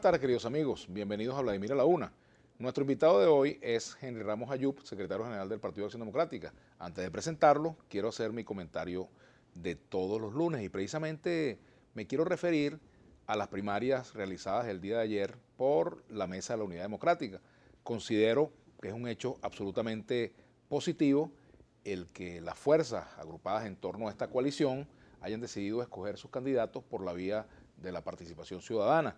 buenas tardes, queridos amigos. Bienvenidos a Vladimir a la Una. Nuestro invitado de hoy es Henry Ramos Ayub, secretario general del Partido de Acción Democrática. Antes de presentarlo, quiero hacer mi comentario de todos los lunes y precisamente me quiero referir a las primarias realizadas el día de ayer por la Mesa de la Unidad Democrática. Considero que es un hecho absolutamente positivo el que las fuerzas agrupadas en torno a esta coalición hayan decidido escoger sus candidatos por la vía de la participación ciudadana.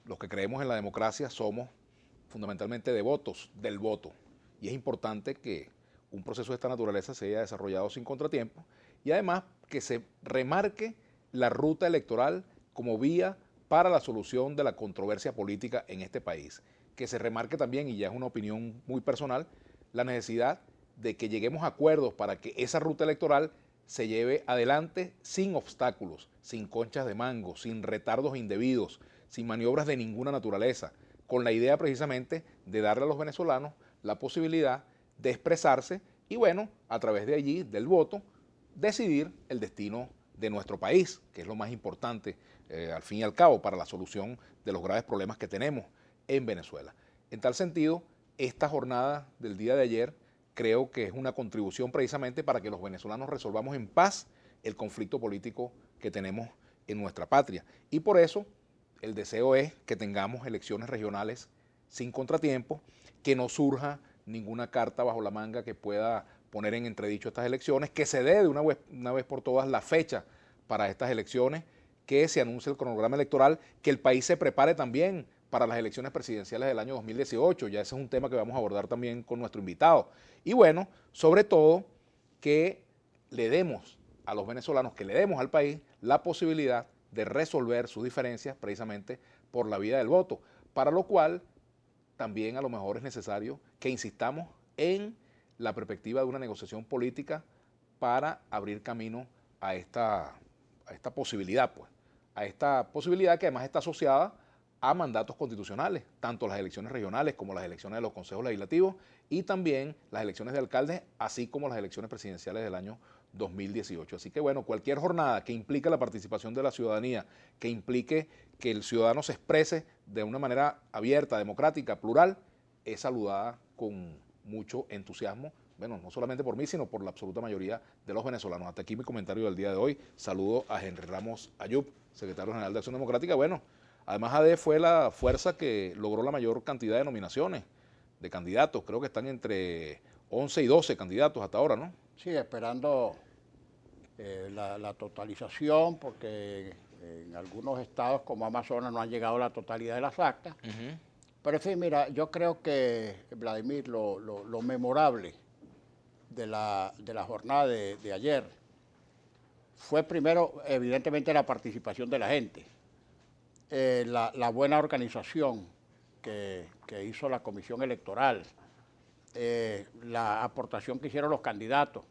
Los que creemos en la democracia somos fundamentalmente devotos del voto y es importante que un proceso de esta naturaleza se haya desarrollado sin contratiempo y además que se remarque la ruta electoral como vía para la solución de la controversia política en este país. Que se remarque también, y ya es una opinión muy personal, la necesidad de que lleguemos a acuerdos para que esa ruta electoral se lleve adelante sin obstáculos, sin conchas de mango, sin retardos indebidos, sin maniobras de ninguna naturaleza, con la idea precisamente de darle a los venezolanos la posibilidad de expresarse y bueno, a través de allí, del voto, decidir el destino de nuestro país, que es lo más importante al fin y al cabo para la solución de los graves problemas que tenemos en Venezuela. En tal sentido, esta jornada del día de ayer creo que es una contribución precisamente para que los venezolanos resolvamos en paz el conflicto político que tenemos en nuestra patria. Y por eso el deseo es que tengamos elecciones regionales sin contratiempo, que no surja ninguna carta bajo la manga que pueda poner en entredicho estas elecciones, que se dé de una vez por todas la fecha para estas elecciones, que se anuncie el cronograma electoral, que el país se prepare también para las elecciones presidenciales del año 2018, ya ese es un tema que vamos a abordar también con nuestro invitado. Y bueno, sobre todo, que le demos a los venezolanos, que le demos al país la posibilidad de resolver sus diferencias precisamente por la vía del voto, para lo cual también a lo mejor es necesario que insistamos en la perspectiva de una negociación política para abrir camino a esta posibilidad, pues, a esta posibilidad que además está asociada a mandatos constitucionales, tanto las elecciones regionales como las elecciones de los consejos legislativos y también las elecciones de alcaldes, así como las elecciones presidenciales del año 2018. Así que bueno, cualquier jornada que implique la participación de la ciudadanía, que implique que el ciudadano se exprese de una manera abierta, democrática, plural, es saludada con mucho entusiasmo, bueno, no solamente por mí, sino por la absoluta mayoría de los venezolanos. Hasta aquí mi comentario del día de hoy. Saludo a Henry Ramos Ayub, secretario general de Acción Democrática. Bueno, además AD fue la fuerza que logró la mayor cantidad de nominaciones de candidatos. Creo que están entre 11 y 12 candidatos hasta ahora, ¿no? Sí, esperando la totalización, porque en algunos estados como Amazonas no han llegado la totalidad de las actas. Pero en fin, mira, yo creo que, Vladimir, lo memorable de la jornada de ayer fue primero, evidentemente, la participación de la gente, la buena organización que hizo la comisión electoral, la aportación que hicieron los candidatos,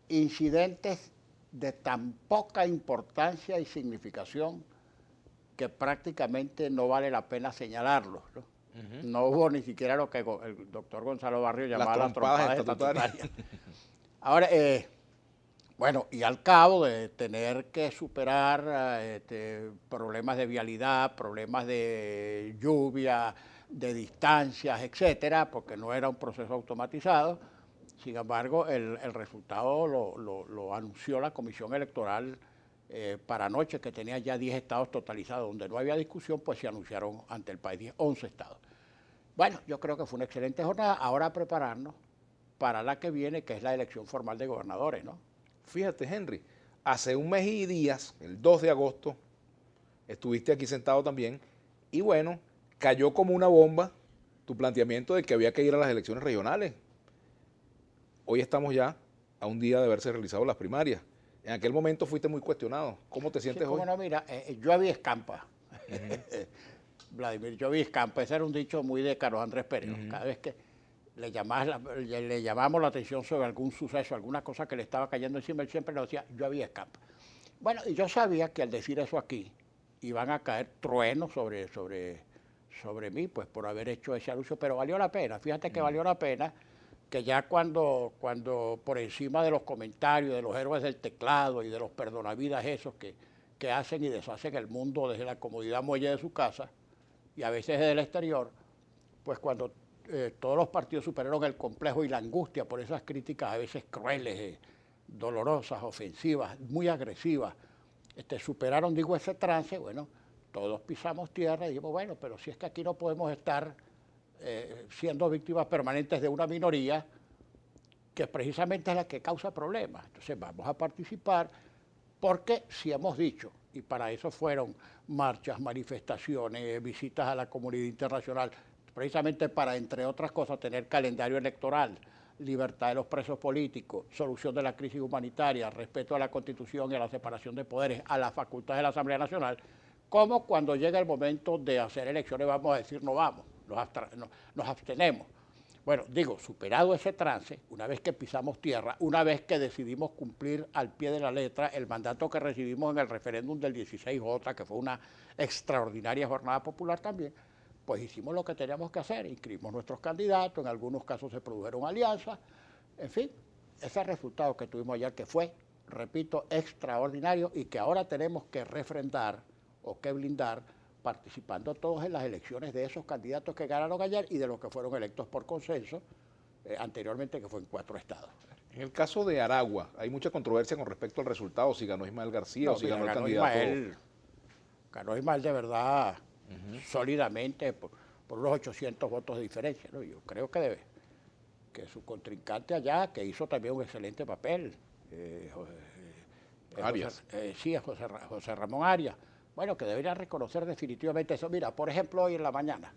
incidentes de tan poca importancia y significación que prácticamente no vale la pena señalarlos, ¿no? No hubo ni siquiera lo que el doctor Gonzalo Barrio llamaba las trompadas estatutarias. Ahora, bueno, y al cabo de tener que superar problemas de vialidad, problemas de lluvia, de distancias, etcétera, porque no era un proceso automatizado. Sin embargo, el resultado lo anunció la Comisión Electoral para anoche, que tenía ya 10 estados totalizados. Donde no había discusión, pues se anunciaron ante el país 11 estados. Bueno, yo creo que fue una excelente jornada. Ahora prepararnos para la que viene, que es la elección formal de gobernadores, ¿no? Fíjate, Henry, hace un mes y días, el 2 de agosto, estuviste aquí sentado también y bueno, cayó como una bomba tu planteamiento de que había que ir a las elecciones regionales. Hoy estamos ya a un día de haberse realizado las primarias. En aquel momento fuiste muy cuestionado. ¿Cómo te sientes hoy? No, mira, yo había escampa. Vladimir, yo había escampa. Ese era un dicho muy de Carlos Andrés Pérez. Cada vez que le llamamos la atención sobre algún suceso, alguna cosa que le estaba cayendo encima, él siempre nos decía, yo había escampa. Bueno, y yo sabía que al decir eso aquí, iban a caer truenos sobre mí, pues por haber hecho ese anuncio, pero valió la pena. Fíjate que valió la pena, que ya cuando por encima de los comentarios de los héroes del teclado y de los perdonavidas esos que que hacen y deshacen el mundo desde la comodidad muelle de su casa y a veces desde el exterior, pues cuando todos los partidos superaron el complejo y la angustia por esas críticas a veces crueles, dolorosas, ofensivas, muy agresivas, superaron, digo, ese trance, bueno, todos pisamos tierra y dijimos, bueno, pero si es que aquí no podemos estar siendo víctimas permanentes de una minoría que precisamente es la que causa problemas. Entonces vamos a participar porque si hemos dicho, y para eso fueron marchas, manifestaciones, visitas a la comunidad internacional, precisamente para, entre otras cosas, tener calendario electoral, libertad de los presos políticos, solución de la crisis humanitaria, respeto a la Constitución y a la separación de poderes, a la facultad de la Asamblea Nacional, como cuando llega el momento de hacer elecciones vamos a decir no vamos, nos abstenemos. Bueno, digo, superado ese trance, una vez que pisamos tierra, una vez que decidimos cumplir al pie de la letra el mandato que recibimos en el referéndum del 16J, que fue una extraordinaria jornada popular también, pues hicimos lo que teníamos que hacer, inscribimos nuestros candidatos, en algunos casos se produjeron alianzas, en fin, ese resultado que tuvimos ayer que fue, repito, extraordinario y que ahora tenemos que refrendar o que blindar participando todos en las elecciones de esos candidatos que ganaron ayer y de los que fueron electos por consenso anteriormente, que fue en 4 estados. En el caso de Aragua, hay mucha controversia con respecto al resultado, si ganó Ismael García o si ganó el candidato. Ganó Ismael de verdad, sólidamente, por unos 800 votos de diferencia, ¿no? Yo creo que su contrincante allá, que hizo también un excelente papel, Arias. José Ramón Arias, bueno, que debería reconocer definitivamente eso. Mira, por ejemplo, hoy en la mañana,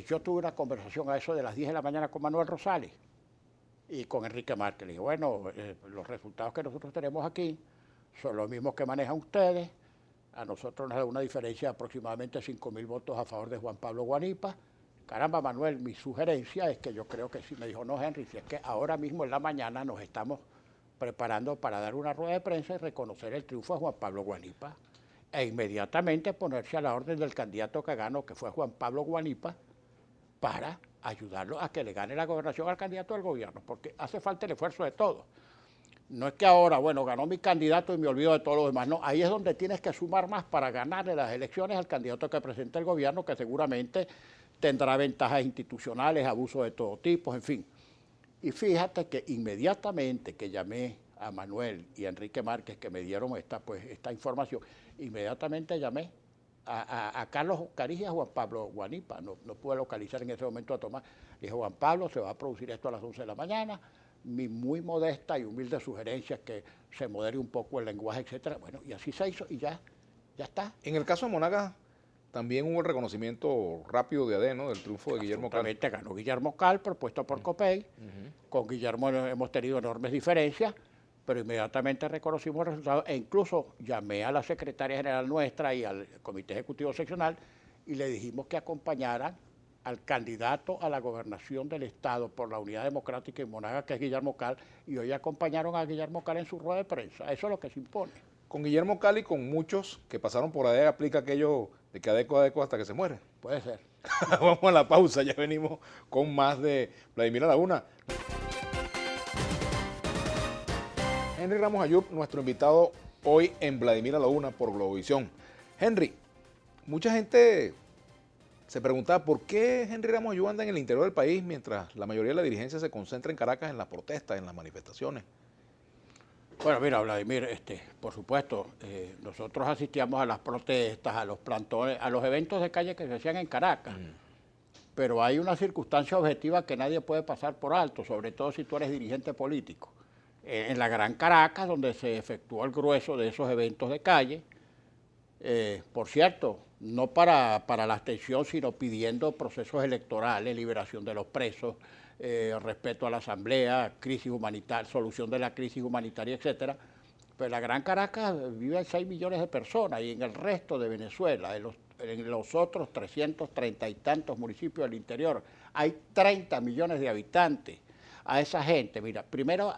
yo tuve una conversación a eso de las 10 de la mañana con Manuel Rosales y con Enrique Márquez. Le dije, bueno, los resultados que nosotros tenemos aquí son los mismos que manejan ustedes. A nosotros nos da una diferencia de aproximadamente 5.000 votos a favor de Juan Pablo Guanipa. Caramba, Manuel, mi sugerencia es que yo creo que sí. Me dijo, no, Henry, si es que ahora mismo en la mañana nos estamos preparando para dar una rueda de prensa y reconocer el triunfo de Juan Pablo Guanipa e inmediatamente ponerse a la orden del candidato que ganó, que fue Juan Pablo Guanipa, para ayudarlo a que le gane la gobernación al candidato del gobierno, porque hace falta el esfuerzo de todos. No es que ahora, bueno, ganó mi candidato y me olvido de todos los demás, no, ahí es donde tienes que sumar más para ganarle las elecciones al candidato que presenta el gobierno, que seguramente tendrá ventajas institucionales, abusos de todo tipo, en fin. Y fíjate que inmediatamente que llamé a Manuel y a Enrique Márquez, que me dieron esta información, inmediatamente llamé a Carlos Cariz y a Juan Pablo Guanipa. No pude localizar en ese momento a Tomás. Dije, Juan Pablo, se va a producir esto a las 11 de la mañana. Mi muy modesta y humilde sugerencia es que se modere un poco el lenguaje, etcétera. Bueno, y así se hizo y ya está. En el caso de Monagas, también hubo el reconocimiento rápido de AD, ¿no? Del triunfo de Guillermo Cal. Ganó Guillermo Cal, propuesto por Copey. Con Guillermo hemos tenido enormes diferencias, pero inmediatamente reconocimos el resultado e incluso llamé a la secretaria general nuestra y al comité ejecutivo seccional y le dijimos que acompañaran al candidato a la gobernación del Estado por la Unidad Democrática en Monagas, que es Guillermo Cal, y hoy acompañaron a Guillermo Cal en su rueda de prensa. Eso es lo que se impone. Con Guillermo Cal y con muchos que pasaron por AD aplica aquello de que adeco hasta que se muere. Puede ser. Vamos a la pausa, ya venimos con más de Vladimir a la Una. Henry Ramos Ayub, nuestro invitado hoy en Vladimir a la Una por Globovisión. Henry, mucha gente se preguntaba por qué Henry Ramos Ayub anda en el interior del país mientras la mayoría de la dirigencia se concentra en Caracas en las protestas, en las manifestaciones. Bueno, mira, Vladimir, por supuesto, nosotros asistíamos a las protestas, a los plantones, a los eventos de calle que se hacían en Caracas, pero hay una circunstancia objetiva que nadie puede pasar por alto, sobre todo si tú eres dirigente político. En la Gran Caracas, donde se efectuó el grueso de esos eventos de calle, por cierto, no para la abstención, sino pidiendo procesos electorales, liberación de los presos, respeto a la Asamblea, crisis humanitaria, solución de la crisis humanitaria, etcétera. Pero en la Gran Caracas viven 6 millones de personas y en el resto de Venezuela, en los otros 330 y tantos municipios del interior, hay 30 millones de habitantes. A esa gente, mira, primero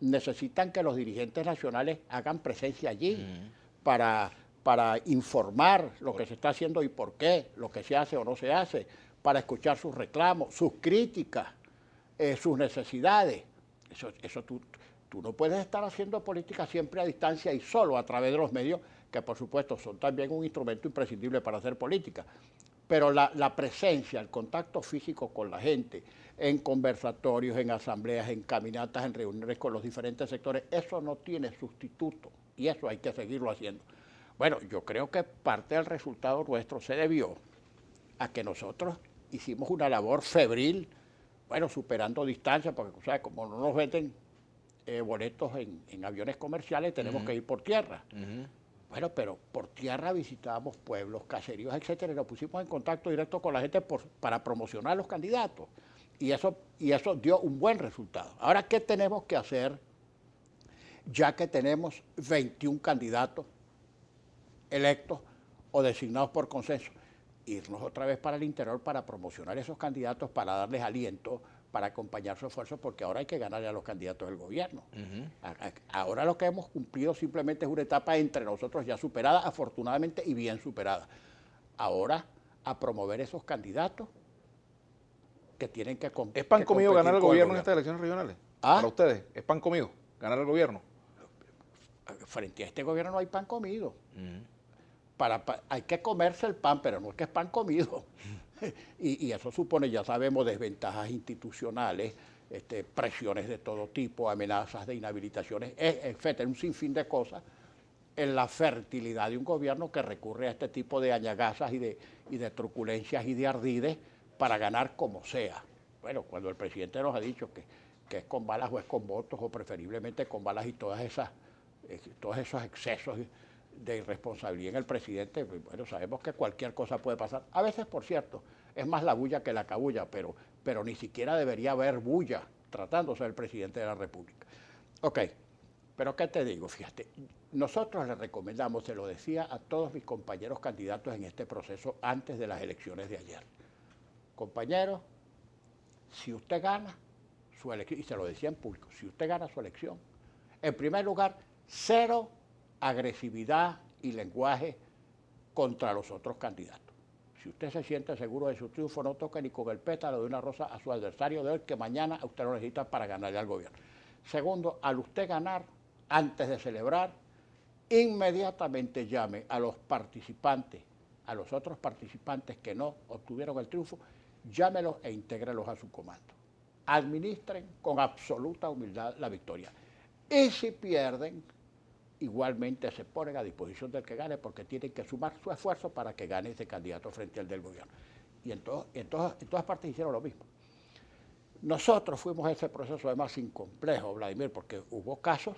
necesitan que los dirigentes nacionales hagan presencia allí para informar lo que se está haciendo y por qué, lo que se hace o no se hace, para escuchar sus reclamos, sus críticas, sus necesidades. Eso tú no puedes estar haciendo política siempre a distancia y solo a través de los medios que por supuesto son también un instrumento imprescindible para hacer política, pero la presencia, el contacto físico con la gente, en conversatorios, en asambleas, en caminatas, en reuniones con los diferentes sectores, eso no tiene sustituto y eso hay que seguirlo haciendo. Bueno, yo creo que parte del resultado nuestro se debió a que nosotros hicimos una labor febril, bueno, superando distancias, porque, o sea, como no nos venden boletos en aviones comerciales, tenemos que ir por tierra. Bueno, pero por tierra visitábamos pueblos, caseríos, etcétera, y nos pusimos en contacto directo con la gente para promocionar los candidatos. Y eso dio un buen resultado. Ahora, ¿qué tenemos que hacer? Ya que tenemos 21 candidatos electos o designados por consenso, irnos otra vez para el interior para promocionar esos candidatos, para darles aliento, para acompañar su esfuerzo, porque ahora hay que ganarle a los candidatos del gobierno. Ahora lo que hemos cumplido simplemente es una etapa entre nosotros ya superada, afortunadamente y bien superada. Ahora a promover esos candidatos que tienen que competir. ¿Es pan comido ganar el gobierno en estas elecciones regionales? ¿Ah? Para ustedes, ¿es pan comido ganar el gobierno? Frente a este gobierno no hay pan comido. Hay que comerse el pan, pero no es que es pan comido. Y eso supone, ya sabemos, desventajas institucionales, presiones de todo tipo, amenazas de inhabilitaciones, etcétera, un sinfín de cosas en la fertilidad de un gobierno que recurre a este tipo de añagazas y de truculencias y de ardides para ganar como sea. Bueno, cuando el presidente nos ha dicho que es con balas o es con votos, o preferiblemente con balas y todos esos excesos de irresponsabilidad en el presidente, bueno, sabemos que cualquier cosa puede pasar. A veces, por cierto, es más la bulla que la cabulla, pero ni siquiera debería haber bulla tratándose del presidente de la República. Ok, pero ¿qué te digo? Fíjate, nosotros le recomendamos, se lo decía a todos mis compañeros candidatos en este proceso antes de las elecciones de ayer. Compañeros, si usted gana su elección, y se lo decía en público, si usted gana su elección, en primer lugar, cero agresividad y lenguaje contra los otros candidatos. Si usted se siente seguro de su triunfo, no toque ni con el pétalo de una rosa a su adversario de hoy, que mañana usted lo necesita para ganarle al gobierno. Segundo, al usted ganar, antes de celebrar, inmediatamente llame a los participantes, a los otros participantes que no obtuvieron el triunfo, llámelos e intégrelos a su comando. Administren con absoluta humildad la victoria. Y si pierden, igualmente se ponen a disposición del que gane, porque tienen que sumar su esfuerzo para que gane ese candidato frente al del gobierno. Y en todas partes hicieron lo mismo. Nosotros fuimos a ese proceso además incomplejo, Vladimir, porque hubo casos.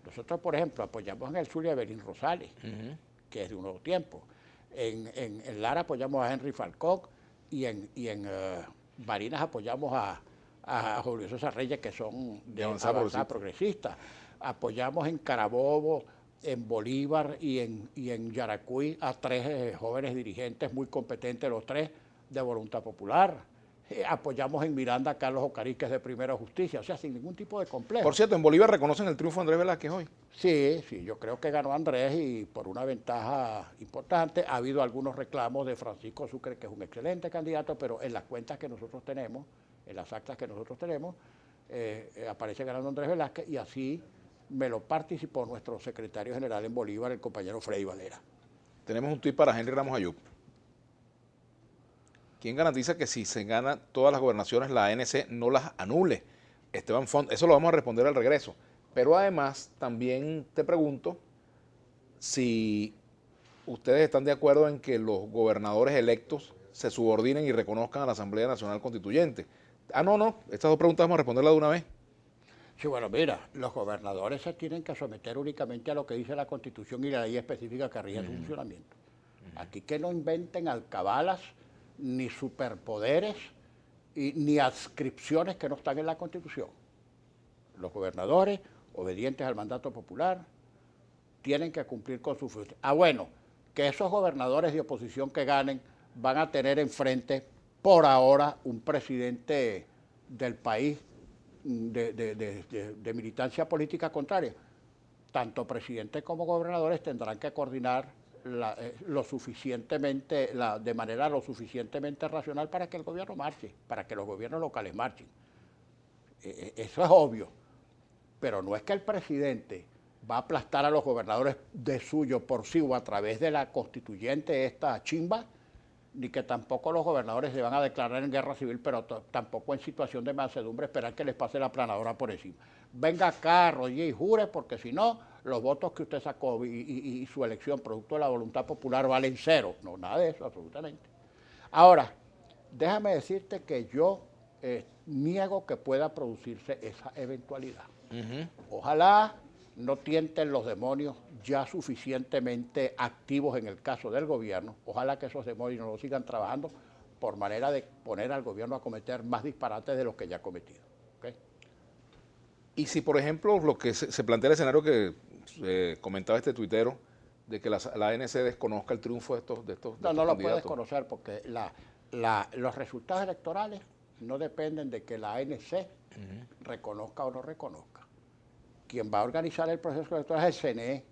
Nosotros, por ejemplo, apoyamos en el Zulia a Evelyn Rosales, que es de un nuevo tiempo. En Lara apoyamos a Henry Falcón y en Barinas apoyamos a Julio César Reyes, que son de avanzada progresista. Apoyamos en Carabobo, en Bolívar y en Yaracuy a 3 jóvenes dirigentes muy competentes, los 3 de Voluntad Popular. Apoyamos en Miranda a Carlos Ocariz, de Primera Justicia, o sea, sin ningún tipo de complejo. Por cierto, en Bolívar reconocen el triunfo de Andrés Velázquez hoy. Sí, yo creo que ganó Andrés y por una ventaja importante. Ha habido algunos reclamos de Francisco Sucre, que es un excelente candidato, pero en las cuentas que nosotros tenemos, en las actas que nosotros tenemos, aparece ganando Andrés Velázquez, y así me lo participó nuestro secretario general en Bolívar, el compañero Freddy Valera. Tenemos un tuit para Henry Ramos Ayub. ¿Quién garantiza que si se gana todas las gobernaciones, la ANC no las anule? Esteban Font, eso lo vamos a responder al regreso. Pero además, también te pregunto si ustedes están de acuerdo en que los gobernadores electos se subordinen y reconozcan a la Asamblea Nacional Constituyente. No, estas 2 preguntas vamos a responderlas de una vez. Sí, bueno, mira, los gobernadores se tienen que someter únicamente a lo que dice la Constitución y la ley específica que rige su funcionamiento. Aquí que no inventen alcabalas, ni superpoderes, ni adscripciones que no están en la Constitución. Los gobernadores, obedientes al mandato popular, tienen que cumplir con su función. Bueno, que esos gobernadores de oposición que ganen van a tener enfrente, por ahora, un presidente del país de militancia política contraria. Tanto presidentes como gobernadores tendrán que coordinar de manera lo suficientemente racional para que el gobierno marche, para que los gobiernos locales marchen. Eso es obvio, pero no es que el presidente va a aplastar a los gobernadores de suyo por sí o a través de la constituyente esta chimba, ni que tampoco los gobernadores se van a declarar en guerra civil, pero tampoco en situación de mansedumbre esperar que les pase la planadora por encima. Venga acá, arrodille y jure, porque si no, los votos que usted sacó y su elección producto de la voluntad popular valen cero. No, nada de eso, absolutamente. Ahora, déjame decirte que yo niego que pueda producirse esa eventualidad. Ojalá no tienten los demonios ya suficientemente activos en el caso del gobierno. Ojalá que esos demonios no lo sigan trabajando por manera de poner al gobierno a cometer más disparates de los que ya ha cometido. ¿Okay? Y si, por ejemplo, lo que se plantea el escenario que comentaba este tuitero, de que la ANC desconozca el triunfo de estos No lo candidatos. puedes conocer porque los resultados electorales no dependen de que la ANC reconozca o no reconozca. Quien va a organizar el proceso electoral es el CNE.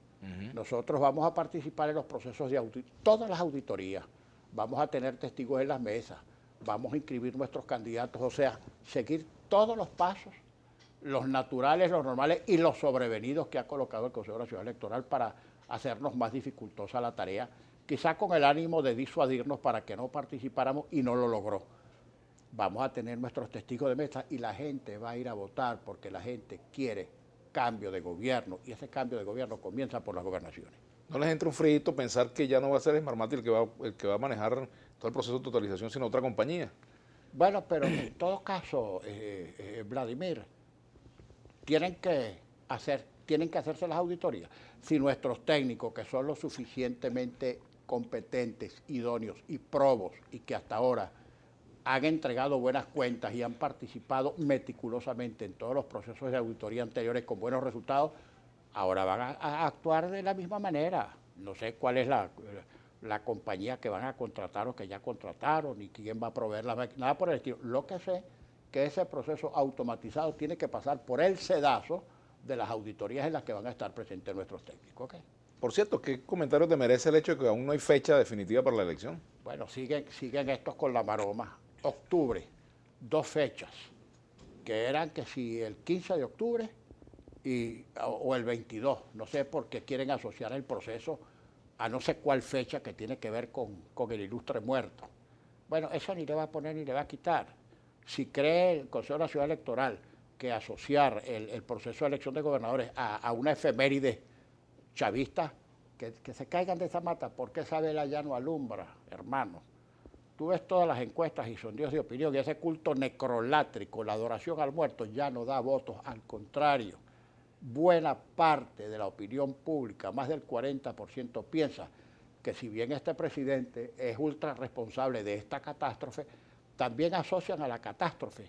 Nosotros vamos a participar en los procesos de auditoría, todas las auditorías. Vamos a tener testigos en las mesas, vamos a inscribir nuestros candidatos, o sea, seguir todos los pasos, los naturales, los normales y los sobrevenidos que ha colocado el Consejo Nacional Electoral para hacernos más dificultosa la tarea, quizá con el ánimo de disuadirnos para que no participáramos y no lo logró. Vamos a tener nuestros testigos de mesa y la gente va a ir a votar porque la gente quiere cambio de gobierno y ese cambio de gobierno comienza por las gobernaciones. ¿No les entra un frito pensar que ya no va a ser Smartmati el que va a manejar todo el proceso de totalización, sino otra compañía? Bueno, pero en todo caso, Vladimir, tienen que hacerse las auditorías. Si nuestros técnicos, que son lo suficientemente competentes, idóneos y probos, y que hasta ahora han entregado buenas cuentas y han participado meticulosamente en todos los procesos de auditoría anteriores con buenos resultados, ahora van a actuar de la misma manera. No sé cuál es la compañía que van a contratar o que ya contrataron, ni quién va a proveer nada por el estilo. Lo que sé que ese proceso automatizado tiene que pasar por el sedazo de las auditorías en las que van a estar presentes nuestros técnicos. ¿Okay? Por cierto, ¿qué comentario te merece el hecho de que aún no hay fecha definitiva para la elección? Bueno, siguen estos con la maroma. Octubre, 2 fechas, que eran que si el 15 de octubre o el 22, no sé por qué quieren asociar el proceso a no sé cuál fecha que tiene que ver con el ilustre muerto. Bueno, eso ni le va a poner ni le va a quitar. Si cree el Consejo Nacional Electoral que asociar el proceso de elección de gobernadores a una efeméride chavista, que se caigan de esa mata, porque esa vela ya no alumbra, hermano. Tú ves todas las encuestas y sondeos de opinión y ese culto necrolátrico, la adoración al muerto, ya no da votos, al contrario. Buena parte de la opinión pública, más del 40%, piensa que si bien este presidente es ultra responsable de esta catástrofe, también asocian a la catástrofe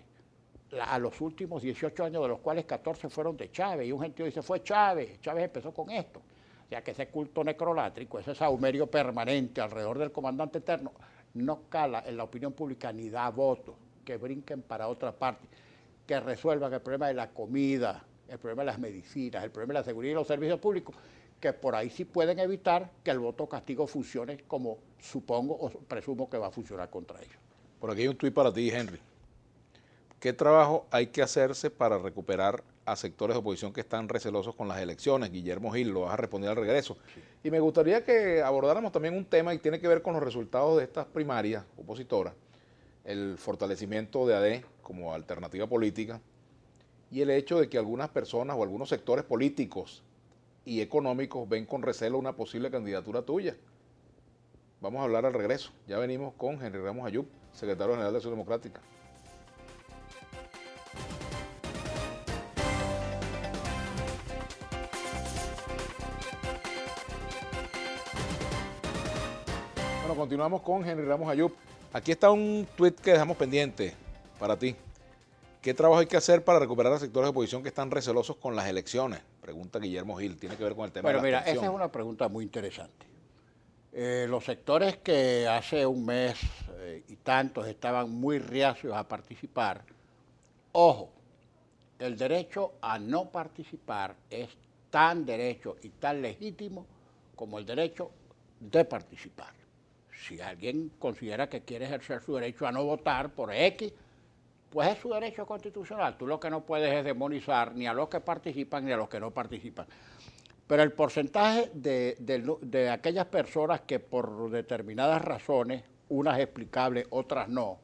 a los últimos 18 años, de los cuales 14 fueron de Chávez, y un gentío dice, fue Chávez empezó con esto. O sea que ese culto necrolátrico, ese saumerio permanente alrededor del comandante eterno, no cala en la opinión pública ni da votos, que brinquen para otra parte, que resuelvan el problema de la comida, el problema de las medicinas, el problema de la seguridad y los servicios públicos, que por ahí sí pueden evitar que el voto castigo funcione como supongo o presumo que va a funcionar contra ellos. Por aquí hay un tuit para ti, Henry. ¿Qué trabajo hay que hacerse para recuperar a sectores de oposición que están recelosos con las elecciones? Guillermo Gil, lo vas a responder al regreso. Sí. Y me gustaría que abordáramos también un tema y tiene que ver con los resultados de estas primarias opositoras, el fortalecimiento de AD como alternativa política y el hecho de que algunas personas o algunos sectores políticos y económicos ven con recelo una posible candidatura tuya. Vamos a hablar al regreso. Ya venimos con Henry Ramos Ayub, secretario general de Acción Democrática. Bueno, continuamos con Henry Ramos Ayub. Aquí está un tuit que dejamos pendiente para ti. ¿Qué trabajo hay que hacer para recuperar a sectores de oposición que están recelosos con las elecciones? Pregunta Guillermo Gil. Tiene que ver con el tema de la abstención. Bueno, mira, esa es una pregunta muy interesante. Los sectores que hace un mes y tantos estaban muy reacios a participar, ojo, el derecho a no participar es tan derecho y tan legítimo como el derecho de participar. Si alguien considera que quiere ejercer su derecho a no votar por X, pues es su derecho constitucional. Tú lo que no puedes es demonizar ni a los que participan ni a los que no participan. Pero el porcentaje de aquellas personas que por determinadas razones, unas explicables, otras no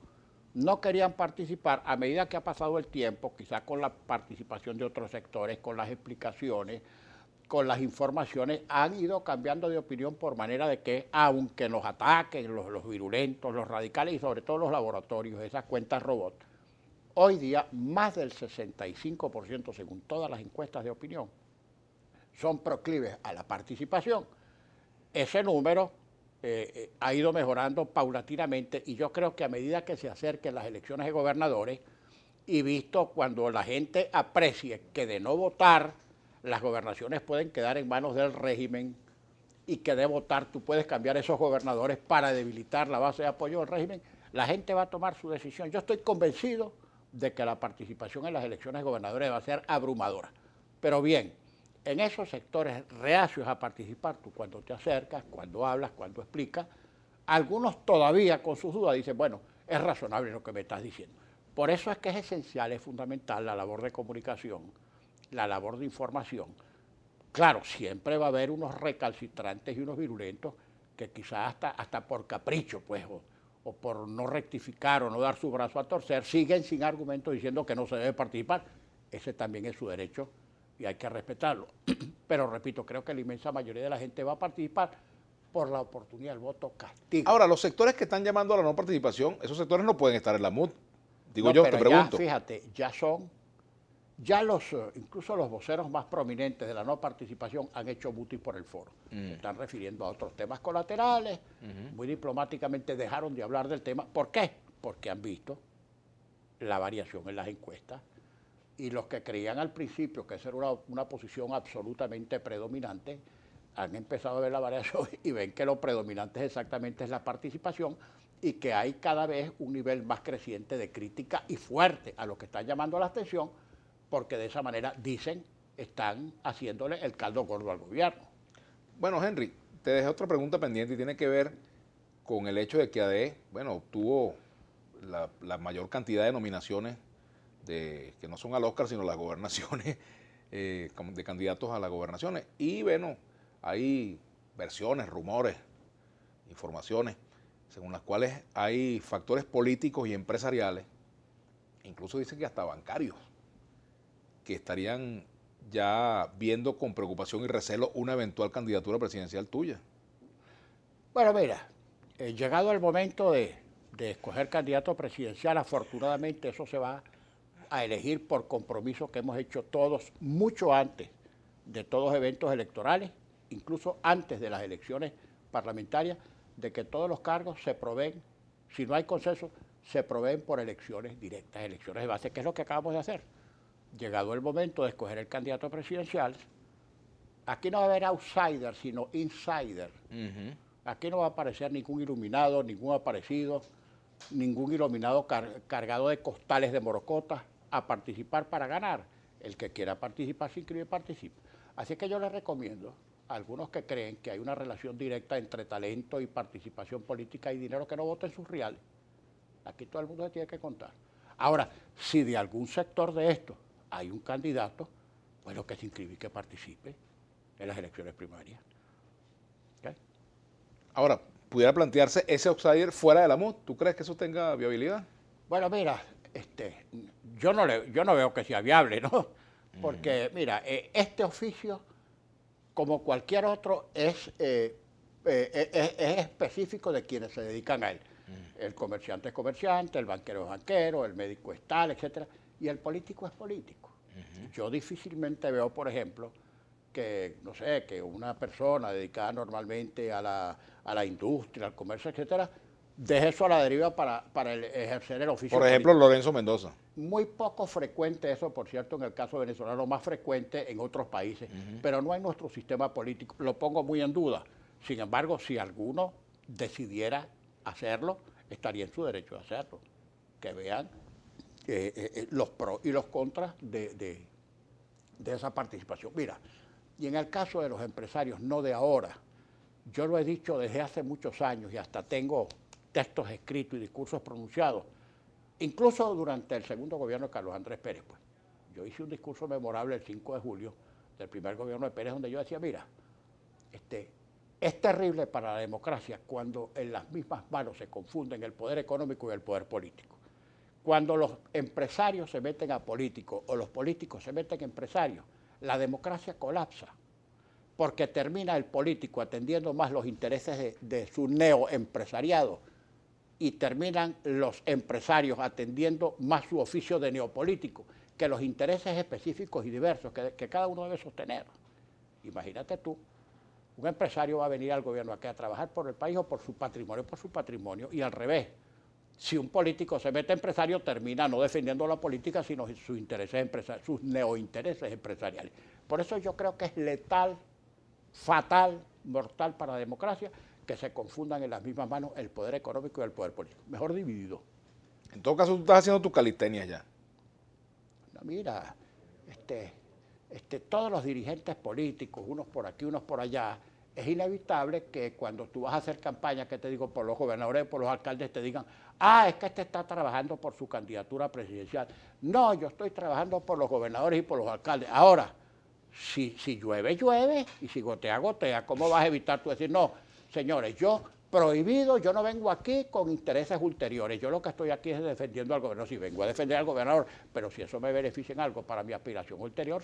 querían participar, a medida que ha pasado el tiempo, quizás con la participación de otros sectores, con las explicaciones, con las informaciones, han ido cambiando de opinión por manera de que, aunque nos ataquen los virulentos, los radicales y sobre todo los laboratorios, esas cuentas robot, hoy día más del 65%, según todas las encuestas de opinión, son proclives a la participación. Ese número ha ido mejorando paulatinamente y yo creo que a medida que se acerquen las elecciones de gobernadores y visto cuando la gente aprecie que de no votar las gobernaciones pueden quedar en manos del régimen y que de votar tú puedes cambiar esos gobernadores para debilitar la base de apoyo del régimen, la gente va a tomar su decisión. Yo estoy convencido de que la participación en las elecciones de gobernadores va a ser abrumadora. Pero bien, en esos sectores reacios a participar, tú cuando te acercas, cuando hablas, cuando explicas, algunos todavía con sus dudas dicen, bueno, es razonable lo que me estás diciendo. Por eso es que es esencial, es fundamental la labor de comunicación, la labor de información. Claro, siempre va a haber unos recalcitrantes y unos virulentos que quizás hasta por capricho, pues, o por no rectificar o no dar su brazo a torcer, siguen sin argumento diciendo que no se debe participar. Ese también es su derecho y hay que respetarlo. Pero repito, creo que la inmensa mayoría de la gente va a participar por la oportunidad del voto castigo. Ahora, los sectores que están llamando a la no participación, esos sectores no pueden estar en la MUD. Digo No, yo, pero te pregunto. ya, fíjate, incluso los voceros más prominentes de la no participación han hecho mutis por el foro. Se están refiriendo a otros temas colaterales, muy diplomáticamente dejaron de hablar del tema. ¿Por qué? Porque han visto la variación en las encuestas y los que creían al principio que esa era una posición absolutamente predominante, han empezado a ver la variación y ven que lo predominante exactamente es la participación y que hay cada vez un nivel más creciente de crítica y fuerte a lo que están llamando la atención, porque de esa manera, dicen, están haciéndole el caldo gordo al gobierno. Bueno, Henry, te dejé otra pregunta pendiente y tiene que ver con el hecho de que ADE, bueno, obtuvo la mayor cantidad de nominaciones que no son al Oscar, sino las gobernaciones, de candidatos a las gobernaciones. Y bueno, hay versiones, rumores, informaciones, según las cuales hay factores políticos y empresariales, incluso dicen que hasta bancarios, que estarían ya viendo con preocupación y recelo una eventual candidatura presidencial tuya. Bueno, mira, llegado el momento de escoger candidato presidencial, afortunadamente eso se va a elegir por compromiso que hemos hecho todos mucho antes de todos los eventos electorales, incluso antes de las elecciones parlamentarias, de que todos los cargos se proveen, si no hay consenso, se proveen por elecciones directas, elecciones de base, que es lo que acabamos de hacer. Llegado el momento de escoger el candidato presidencial, aquí no va a haber outsider, sino insider. Aquí no va a aparecer ningún iluminado, ningún aparecido, ningún iluminado cargado de costales de morocotas a participar para ganar. El que quiera participar, se inscribe y participa. Así que yo les recomiendo a algunos que creen que hay una relación directa entre talento y participación política y dinero, que no voten sus reales. Aquí todo el mundo se tiene que contar. Ahora, si de algún sector de esto hay un candidato, bueno, que se inscribe y que participe en las elecciones primarias. ¿Okay? Ahora, ¿pudiera plantearse ese outsider fuera de la MUD? ¿Tú crees que eso tenga viabilidad? Bueno, mira, yo no veo que sea viable, ¿no? Porque, mira, este oficio, como cualquier otro, es específico de quienes se dedican a él. El comerciante es comerciante, el banquero es banquero, el médico es tal, etcétera, y el político es político. Yo difícilmente veo, por ejemplo, que, no sé, que una persona dedicada normalmente a la industria, al comercio, etcétera, deje eso a la deriva para ejercer el oficio Por ejemplo, político. Lorenzo Mendoza. Muy poco frecuente eso, por cierto, en el caso venezolano, más frecuente en otros países, pero no en nuestro sistema político. Lo pongo muy en duda. Sin embargo, si alguno decidiera hacerlo, estaría en su derecho de hacerlo. Que vean los pros y los contras de esa participación. Mira, y en el caso de los empresarios, no de ahora, yo lo he dicho desde hace muchos años y hasta tengo textos escritos y discursos pronunciados, incluso durante el segundo gobierno de Carlos Andrés Pérez. Pues. Yo hice un discurso memorable el 5 de julio del primer gobierno de Pérez, donde yo decía, mira, es terrible para la democracia cuando en las mismas manos se confunden el poder económico y el poder político. Cuando los empresarios se meten a políticos o los políticos se meten a empresarios, la democracia colapsa, porque termina el político atendiendo más los intereses de su neoempresariado y terminan los empresarios atendiendo más su oficio de neopolítico que los intereses específicos y diversos que cada uno debe sostener. Imagínate tú, un empresario va a venir al gobierno aquí a trabajar por el país o por su patrimonio, y al revés. Si un político se mete empresario, termina no defendiendo la política, sino sus intereses sus neointereses empresariales. Por eso yo creo que es letal, fatal, mortal para la democracia que se confundan en las mismas manos el poder económico y el poder político. Mejor dividido. En todo caso, tú estás haciendo tu calistenia ya. No, mira, todos los dirigentes políticos, unos por aquí, unos por allá, es inevitable que cuando tú vas a hacer campaña, que te digo, por los gobernadores, por los alcaldes, te digan, es que está trabajando por su candidatura presidencial. No, yo estoy trabajando por los gobernadores y por los alcaldes. Ahora, si llueve, llueve, y si gotea, gotea. ¿Cómo vas a evitar tú decir, no, señores, yo prohibido, yo no vengo aquí con intereses ulteriores, yo lo que estoy aquí es defendiendo al gobernador, si vengo a defender al gobernador, pero si eso me beneficia en algo para mi aspiración ulterior,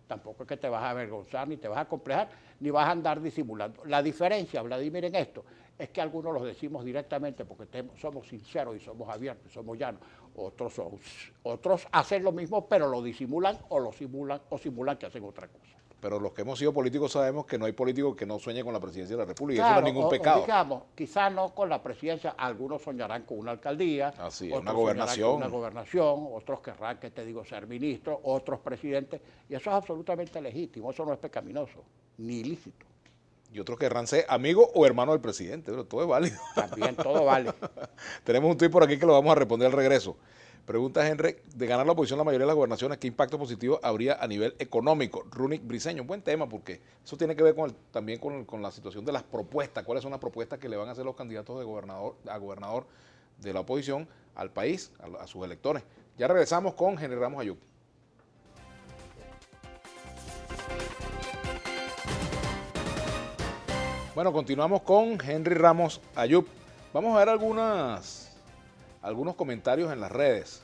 tampoco es que te vas a avergonzar, ni te vas a complejar, ni vas a andar disimulando. La diferencia, Vladimir, en esto, es que algunos los decimos directamente porque somos sinceros y somos abiertos, somos llanos. Otros hacen lo mismo, pero lo disimulan o simulan que hacen otra cosa. Pero los que hemos sido políticos sabemos que no hay político que no sueñe con la presidencia de la República. Claro, eso no es ningún pecado. Digamos, quizás no con la presidencia, algunos soñarán con una alcaldía, Así, otros una gobernación. con una gobernación, otros querrán, que te digo, ser ministro, otros presidentes, y eso es absolutamente legítimo, eso no es pecaminoso, ni ilícito. Y otros querrán ser amigos o hermanos del presidente, pero todo es válido. También todo vale. Tenemos un tuit por aquí que lo vamos a responder al regreso. Pregunta Henry, de ganar la oposición la mayoría de las gobernaciones, ¿qué impacto positivo habría a nivel económico? Runic Briceño, buen tema porque eso tiene que ver también con la situación de las propuestas. ¿Cuáles son las propuestas que le van a hacer los candidatos a gobernador de la oposición al país, a sus electores? Ya regresamos con Henry Ramos Ayub. Bueno, continuamos con Henry Ramos Ayub. Vamos a ver algunos comentarios en las redes.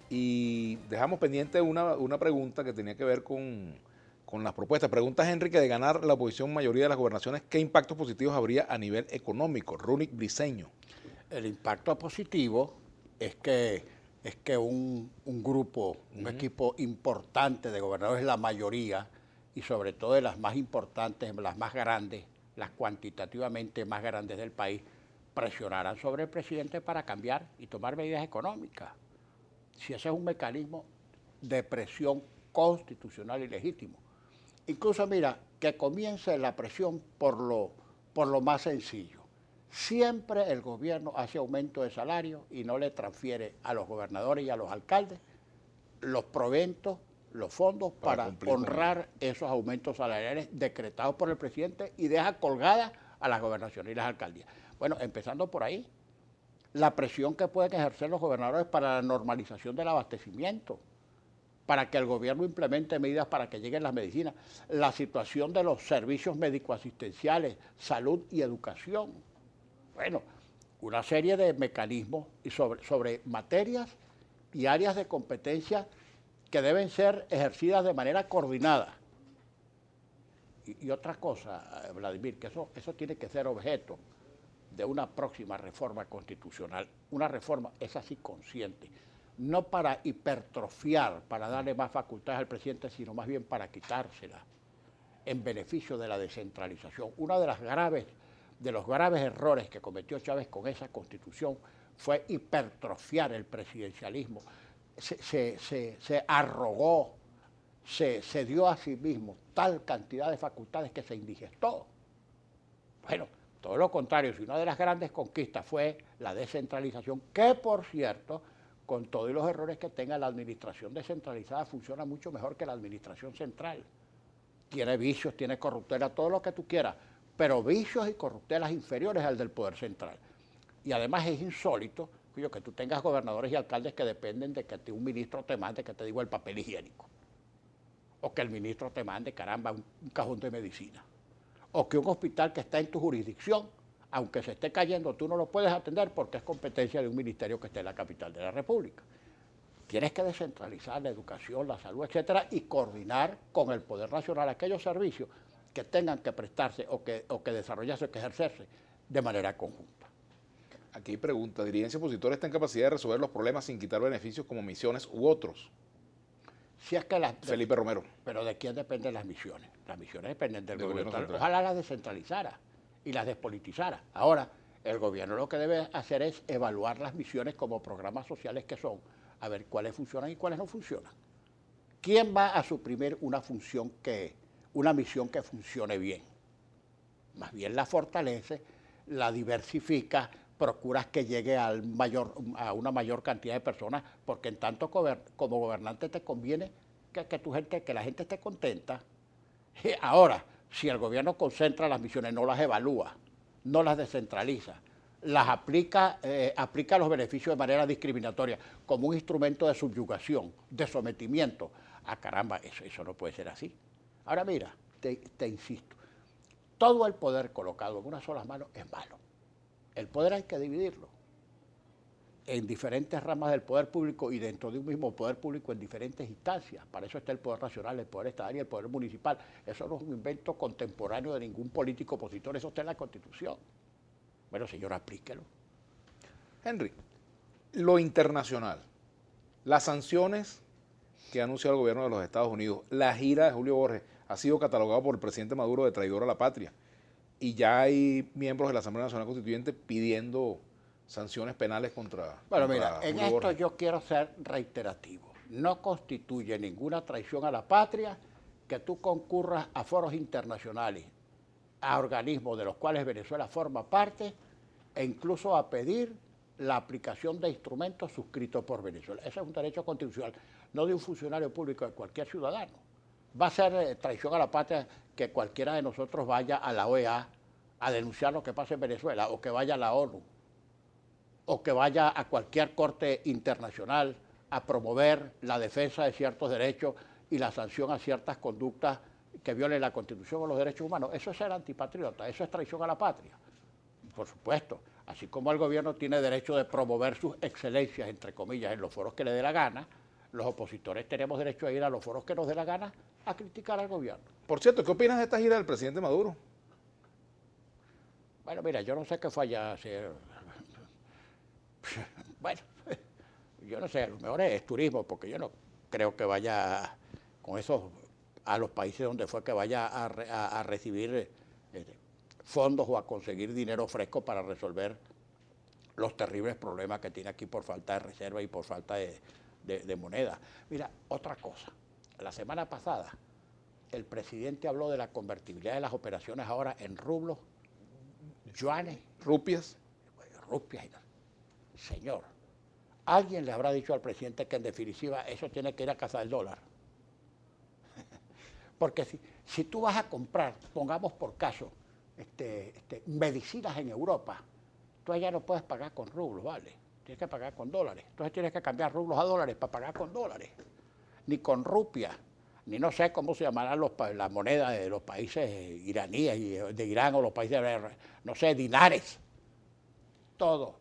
Y dejamos pendiente una pregunta que tenía que ver con las propuestas. Pregunta Henry que de ganar la oposición mayoría de las gobernaciones, ¿qué impactos positivos habría a nivel económico? Runic Briceño. El impacto positivo es que un grupo, un equipo importante de gobernadores, la mayoría, y sobre todo de las más importantes, las más grandes, las cuantitativamente más grandes del país, presionarán sobre el presidente para cambiar y tomar medidas económicas. Si ese es un mecanismo de presión constitucional y legítimo. Incluso, mira, que comience la presión por lo más sencillo. Siempre el gobierno hace aumento de salario y no le transfiere a los gobernadores y a los alcaldes los proventos, los fondos para honrar esos aumentos salariales decretados por el presidente y deja colgadas a las gobernaciones y las alcaldías. Bueno, empezando por ahí, la presión que pueden ejercer los gobernadores para la normalización del abastecimiento, para que el gobierno implemente medidas para que lleguen las medicinas, la situación de los servicios médico-asistenciales, salud y educación. Bueno, una serie de mecanismos sobre materias y áreas de competencia que deben ser ejercidas de manera coordinada. Y otra cosa, Vladimir, que eso tiene que ser objeto de una próxima reforma constitucional, una reforma, es así, consciente, no para hipertrofiar, para darle más facultades al presidente, sino más bien para quitárselas, en beneficio de la descentralización. Uno de los graves errores que cometió Chávez con esa constitución fue hipertrofiar el presidencialismo. Se arrogó, se dio a sí mismo tal cantidad de facultades que se indigestó. Bueno, todo lo contrario, si una de las grandes conquistas fue la descentralización, que por cierto, con todos los errores que tenga, la administración descentralizada funciona mucho mejor que la administración central. Tiene vicios, tiene corruptela, todo lo que tú quieras, pero vicios y corruptelas inferiores al del poder central. Y además es insólito que tú tengas gobernadores y alcaldes que dependen de que un ministro te mande, que te digo, el papel higiénico. O que el ministro te mande, caramba, un cajón de medicina. O que un hospital que está en tu jurisdicción, aunque se esté cayendo, tú no lo puedes atender porque es competencia de un ministerio que esté en la capital de la República. Tienes que descentralizar la educación, la salud, etcétera, y coordinar con el Poder Nacional aquellos servicios que tengan que prestarse o que desarrollarse o que ejercerse de manera conjunta. Aquí pregunta, ¿dirigencia opositora está en capacidad de resolver los problemas sin quitar beneficios como misiones u otros? Si es que Felipe Romero. Pero ¿de quién dependen las misiones? Las misiones dependen del Gobierno central. Ojalá las descentralizara y las despolitizara. Ahora, el gobierno lo que debe hacer es evaluar las misiones como programas sociales que son, a ver cuáles funcionan y cuáles no funcionan. ¿Quién va a suprimir una misión que funcione bien? Más bien la fortalece, la diversifica, procuras que llegue a una mayor cantidad de personas, porque en tanto como gobernante te conviene que la gente esté contenta. Ahora, si el gobierno concentra las misiones, no las evalúa, no las descentraliza, las aplica los beneficios de manera discriminatoria, como un instrumento de subyugación, de sometimiento, caramba, eso no puede ser así. Ahora mira, te insisto, todo el poder colocado en una sola mano es malo. El poder hay que dividirlo en diferentes ramas del poder público y dentro de un mismo poder público en diferentes instancias. Para eso está el poder nacional, el poder estatal y el poder municipal. Eso no es un invento contemporáneo de ningún político opositor, eso está en la Constitución. Bueno, señor, aplíquelo. Henry, lo internacional, las sanciones que ha anunciado el gobierno de los Estados Unidos, la gira de Julio Borges ha sido catalogado por el presidente Maduro de traidor a la patria. Y ya hay miembros de la Asamblea Nacional Constituyente pidiendo sanciones penales contra Bueno, mira, en Julio esto Borges. yo quiero ser reiterativo. No constituye ninguna traición a la patria que tú concurras a foros internacionales, a organismos de los cuales Venezuela forma parte, e incluso a pedir la aplicación de instrumentos suscritos por Venezuela. Ese es un derecho constitucional, no de un funcionario público, de cualquier ciudadano. Va a ser traición a la patria que cualquiera de nosotros vaya a la OEA a denunciar lo que pasa en Venezuela, o que vaya a la ONU, o que vaya a cualquier corte internacional a promover la defensa de ciertos derechos y la sanción a ciertas conductas que violen la Constitución o los derechos humanos. Eso es ser antipatriota, eso es traición a la patria. Por supuesto, así como el gobierno tiene derecho de promover sus excelencias, entre comillas, en los foros que le dé la gana, los opositores tenemos derecho a ir a los foros que nos dé la gana a criticar al gobierno. Por cierto, ¿qué opinas de esta gira del presidente Maduro? Bueno, mira, yo no sé qué fue allá. Bueno, yo no sé, a lo mejor es turismo, porque yo no creo que vaya con eso a los países donde fue que vaya a recibir fondos o a conseguir dinero fresco para resolver los terribles problemas que tiene aquí por falta de reserva y por falta de moneda. Mira, otra cosa. La semana pasada el presidente habló de la convertibilidad de las operaciones ahora en rublos, yuanes, Rupias. rupias. Señor, alguien le habrá dicho al presidente que en definitiva eso tiene que ir a casa del dólar. Porque si tú vas a comprar, pongamos por caso, medicinas en Europa, tú allá no puedes pagar con rublos, ¿vale? Tienes que pagar con dólares. Entonces tienes que cambiar rublos a dólares para pagar con dólares. Ni con rupias, ni no sé cómo se llamarán la moneda de los países iraníes, y de Irán o los países, no sé, dinares. Todo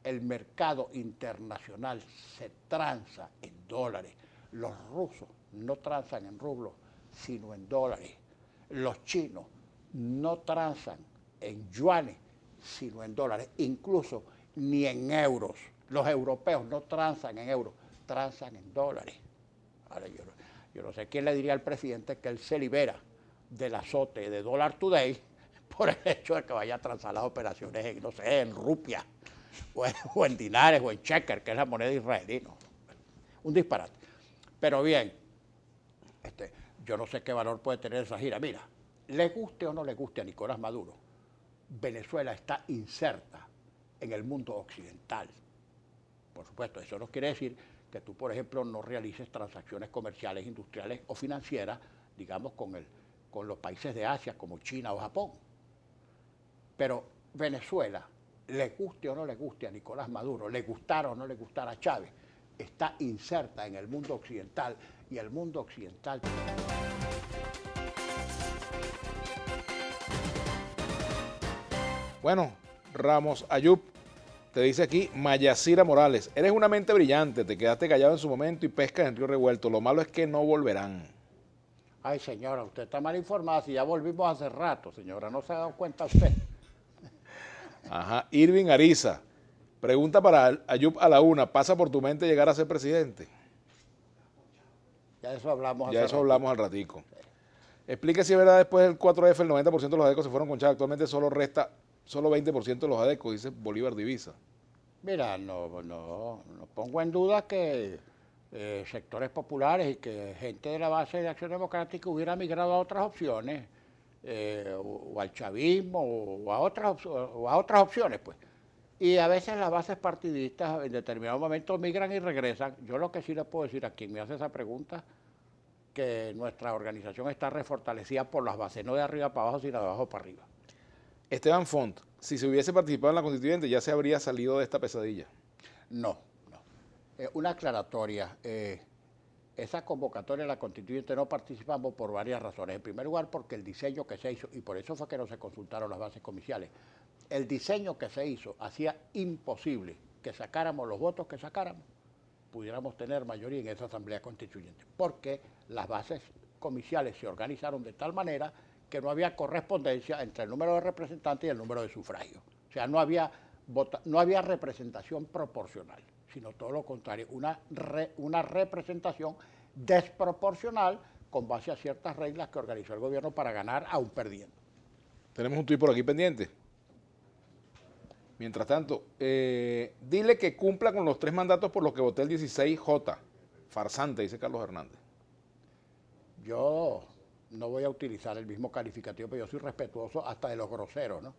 el mercado internacional se transa en dólares. Los rusos no transan en rublos, sino en dólares. Los chinos no transan en yuanes, sino en dólares. Incluso ni en euros. Los europeos no transan en euros, transan en dólares. Ahora yo no sé quién le diría al presidente que él se libera del azote de Dollar Today por el hecho de que vaya a transar las operaciones en, no sé, en rupias, o en dinares, o en shekel, que es la moneda israelí. No. Un disparate. Pero bien, yo no sé qué valor puede tener esa gira. Mira, le guste o no le guste a Nicolás Maduro, Venezuela está inserta en el mundo occidental. Por supuesto, eso no quiere decir que tú, por ejemplo, no realices transacciones comerciales, industriales o financieras, digamos, con los países de Asia, como China o Japón. Pero Venezuela, le guste o no le guste a Nicolás Maduro, le gustara o no le gustara a Chávez, está inserta en el mundo occidental, y el mundo occidental Bueno, Ramos Ayub, te dice aquí Mayacira Morales, eres una mente brillante, te quedaste callado en su momento y pescas en río revuelto, lo malo es que no volverán. Ay, señora, usted está mal informada, si ya volvimos hace rato, señora, ¿no se ha dado cuenta usted? Ajá, Irving Ariza, pregunta para Ayub a la una, ¿pasa por tu mente llegar a ser presidente? Ya de eso hablamos Ya hace eso rato. hablamos al ratico. Explique si es verdad después del 4F el 90% de los adecos se fueron con Chávez, actualmente solo resta solo 20% de los adecos, dice Bolívar Divisa. Mira, no pongo en duda que sectores populares y que gente de la base de Acción Democrática hubiera migrado a otras opciones, o al chavismo, o a otras opciones, pues. Y a veces las bases partidistas en determinado momento migran y regresan. Yo lo que sí le puedo decir a quien me hace esa pregunta, que nuestra organización está refortalecida por las bases, no de arriba para abajo, sino de abajo para arriba. Esteban Font, si se hubiese participado en la constituyente ya se habría salido de esta pesadilla. No. Una aclaratoria. Esa convocatoria de la constituyente no participamos por varias razones. En primer lugar, porque el diseño que se hizo, y por eso fue que no se consultaron las bases comiciales, el diseño que se hizo hacía imposible que sacáramos los votos que sacáramos, pudiéramos tener mayoría en esa asamblea constituyente, porque las bases comiciales se organizaron de tal manera que no había correspondencia entre el número de representantes y el número de sufragios. O sea, no había representación proporcional, sino todo lo contrario, una representación desproporcional con base a ciertas reglas que organizó el gobierno para ganar aún perdiendo. Tenemos un tuit por aquí pendiente. Mientras tanto, dile que cumpla con los 3 mandatos por los que voté el 16J. Farsante, dice Carlos Hernández. Yo no voy a utilizar el mismo calificativo, pero yo soy respetuoso hasta de los groseros, ¿no?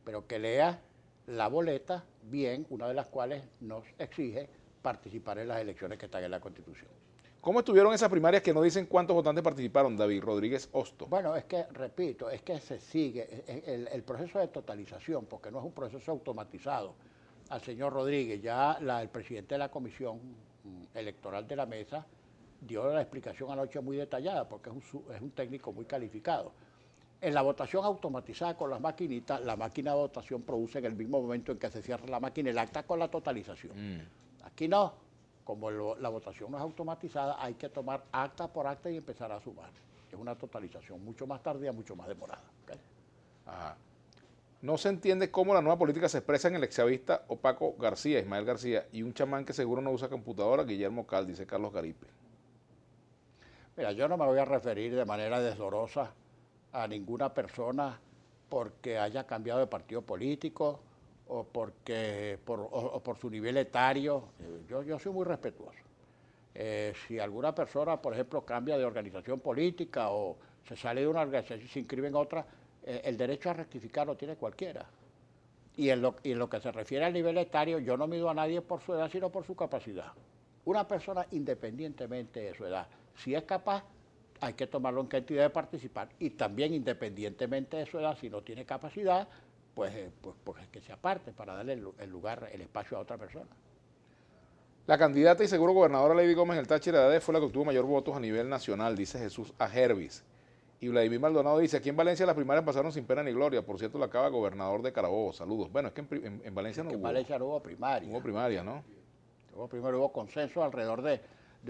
Pero que lea la boleta bien, una de las cuales nos exige participar en las elecciones que están en la Constitución. ¿Cómo estuvieron esas primarias que no dicen cuántos votantes participaron, David Rodríguez Hosto? Bueno, es que, repito, es que se sigue el proceso de totalización, porque no es un proceso automatizado. Al señor Rodríguez, ya el presidente de la Comisión Electoral de la Mesa dio la explicación anoche muy detallada, porque es un técnico muy calificado. En la votación automatizada con las maquinitas, la máquina de votación produce en el mismo momento en que se cierra la máquina el acta con la totalización. Aquí no. Como la votación no es automatizada, hay que tomar acta por acta y empezar a sumar. Es una totalización mucho más tardía, mucho más demorada. ¿Okay? Ajá. No se entiende cómo la nueva política se expresa en el exchavista Opaco García, Ismael García, y un chamán que seguro no usa computadora, Guillermo Cal, dice Carlos Garipe. Mira, yo no me voy a referir de manera desdorosa a ninguna persona porque haya cambiado de partido político o por su nivel etario. Yo soy muy respetuoso. Si alguna persona, por ejemplo, cambia de organización política o se sale de una organización y se inscribe en otra, el derecho a rectificar lo tiene cualquiera. Y en lo que se refiere al nivel etario, yo no mido a nadie por su edad, sino por su capacidad. Una persona, independientemente de su edad, si es capaz, hay que tomarlo en cantidad de participar. Y también, independientemente de su edad, si no tiene capacidad, pues que se aparte para darle el lugar, el espacio a otra persona. La candidata y seguro gobernadora Lady Gómez del Táchira de fue la que obtuvo mayor votos a nivel nacional, dice Jesús Ajervis. Y Vladimir Maldonado dice, aquí en Valencia las primarias pasaron sin pena ni gloria. Por cierto, la acaba gobernador de Carabobo. Saludos. Bueno, es que en Valencia no hubo. En Valencia no hubo primaria. No hubo primaria, ¿no? Hubo consenso alrededor de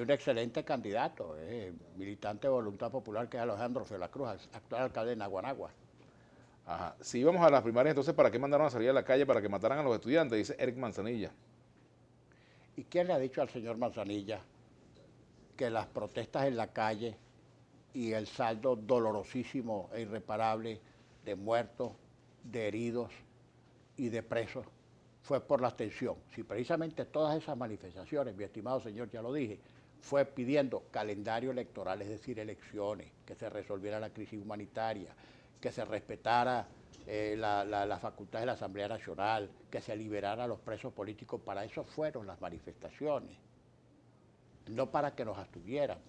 un excelente candidato, militante de Voluntad Popular, que es Alejandro Felacruz, actual alcalde de Naguanagua. Ajá. Si íbamos a las primarias, entonces, ¿para qué mandaron a salir a la calle para que mataran a los estudiantes? Dice Eric Manzanilla. ¿Y quién le ha dicho al señor Manzanilla que las protestas en la calle y el saldo dolorosísimo e irreparable de muertos, de heridos y de presos fue por la abstención? Si precisamente todas esas manifestaciones, mi estimado señor, ya lo dije, fue pidiendo calendario electoral, es decir, elecciones, que se resolviera la crisis humanitaria, que se respetara la facultad de la Asamblea Nacional, que se liberara a los presos políticos. Para eso fueron las manifestaciones, no para que nos abstuviéramos.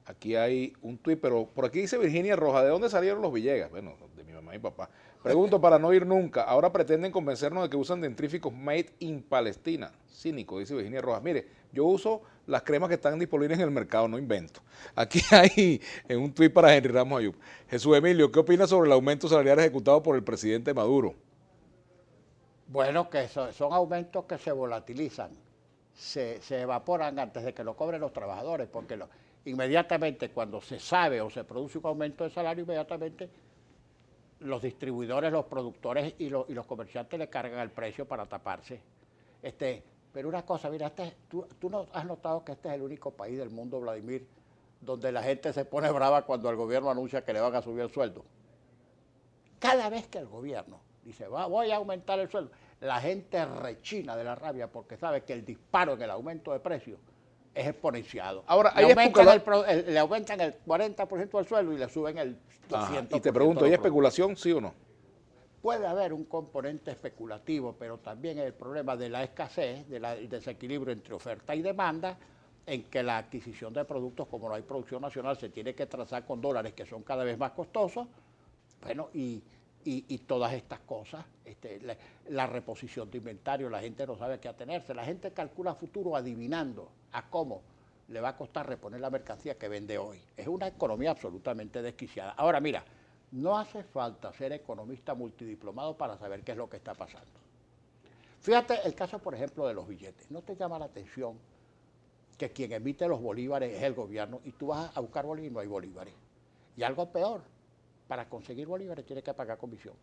Aquí hay un tuit, pero por aquí dice Virginia Roja, ¿de dónde salieron los Villegas? Bueno, de mi mamá y papá. Pregunto para no ir nunca. Ahora pretenden convencernos de que usan dentríficos made in Palestina. Cínico, dice Virginia Rojas. Mire, yo uso las cremas que están disponibles en el mercado, no invento. Aquí hay en un tuit para Henry Ramos Ayub. Jesús Emilio, ¿qué opinas sobre el aumento salarial ejecutado por el presidente Maduro? Bueno, que son aumentos que se volatilizan, se evaporan antes de que lo cobren los trabajadores, porque inmediatamente cuando se sabe o se produce un aumento de salario, inmediatamente los distribuidores, los productores y los comerciantes le cargan el precio para taparse. Pero una cosa, mira, tú no has notado que este es el único país del mundo, Vladimir, donde la gente se pone brava cuando el gobierno anuncia que le van a subir el sueldo. Cada vez que el gobierno dice, voy a aumentar el sueldo, la gente rechina de la rabia porque sabe que el disparo en el aumento de precios es exponenciado. Ahora, le aumentan el 40% del sueldo y le suben el 200%. Y te pregunto, ¿hay especulación, sí o no? Puede haber un componente especulativo, pero también el problema de la escasez, del desequilibrio entre oferta y demanda, en que la adquisición de productos, como no hay producción nacional, se tiene que trazar con dólares que son cada vez más costosos. Bueno, y todas estas cosas, la reposición de inventario, la gente no sabe a qué atenerse, la gente calcula futuro adivinando a cómo le va a costar reponer la mercancía que vende hoy. Es una economía absolutamente desquiciada. Ahora mira, no hace falta ser economista multidiplomado para saber qué es lo que está pasando. Fíjate el caso, por ejemplo, de los billetes. ¿No te llama la atención que quien emite los bolívares es el gobierno y tú vas a buscar bolívares y no hay bolívares? Y algo peor, para conseguir bolívares tiene que pagar comisión.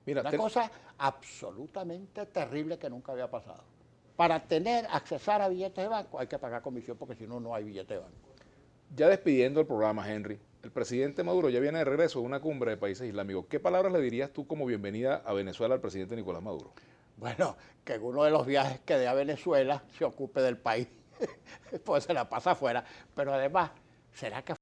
Mira, una cosa absolutamente terrible que nunca había pasado. Para accesar a billetes de banco hay que pagar comisión porque si no, no hay billete de banco. Ya despidiendo el programa, Henry, el presidente Maduro ya viene de regreso de una cumbre de países islámicos. ¿Qué palabras le dirías tú como bienvenida a Venezuela al presidente Nicolás Maduro? Bueno, que en uno de los viajes que dé a Venezuela se ocupe del país, pues se la pasa afuera. Pero además, ¿será que